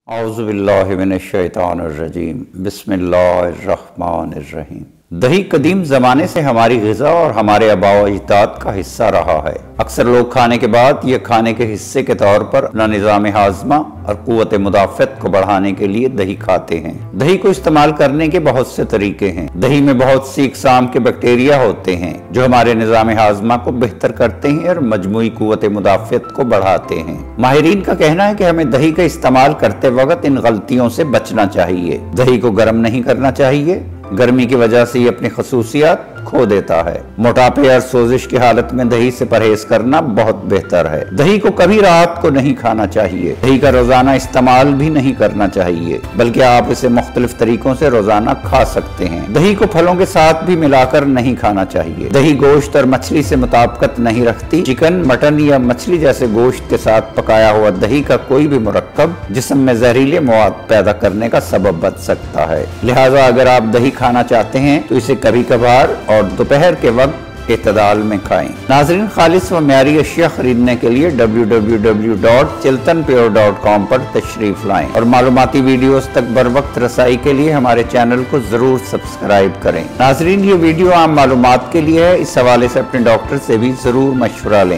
औज़ुबिल्लाहि मिनश्शैतानिर्रजीम बिस्मिल्लाहिर्रहमानिर्रहीम। दही कदीम ज़माने से हमारी ग़िज़ा और हमारे आबाओ अजदाद का हिस्सा रहा है। अक्सर लोग खाने के बाद यह खाने के हिस्से के तौर पर अपना निज़ाम हाज़मा और क़ुव्वत मुदाफ़त को बढ़ाने के लिए दही खाते हैं। दही को इस्तेमाल करने के बहुत से तरीके हैं। दही में बहुत सी इक़साम के बैक्टीरिया होते हैं जो हमारे निज़ाम हाज़मा को बेहतर करते हैं और मजमूई क़ुव्वत मुदाफ़त को बढ़ाते हैं। माहिरीन का कहना है कि हमें दही का इस्तेमाल करते वक्त इन गलतियों से बचना चाहिए। दही को गर्म नहीं करना चाहिए। गर्मी की वजह से ये अपनी खसूसियात खो देता है। मोटापे और सोजिश की हालत में दही से परहेज करना बहुत बेहतर है। दही को कभी रात को नहीं खाना चाहिए। दही का रोजाना इस्तेमाल भी नहीं करना चाहिए, बल्कि आप इसे मुख्तलिफ तरीकों से रोजाना खा सकते हैं। दही को फलों के साथ भी मिलाकर नहीं खाना चाहिए। दही गोश्त और मछली से मुताबिकत नहीं रखती। चिकन, मटन या मछली जैसे गोश्त के साथ पकाया हुआ दही का कोई भी मुरक्कब जिस्म में जहरीले मवाद पैदा करने का सबब बन सकता है। लिहाजा अगर आप दही खाना चाहते हैं तो इसे कभी कभार और दोपहर के वक्त इत्तदाल में खाएं। नाज़रीन, खालिस व म्यारी अशिया खरीदने के लिए www.chiltanpure.com पर तशरीफ लाएं और मालूमाती वीडियोस तक बर वक्त रसाई के लिए हमारे चैनल को जरूर सब्सक्राइब करें। नाज़रीन, ये वीडियो आम मालूमात के लिए है। इस हवाले से अपने डॉक्टर से भी जरूर मशवरा लें।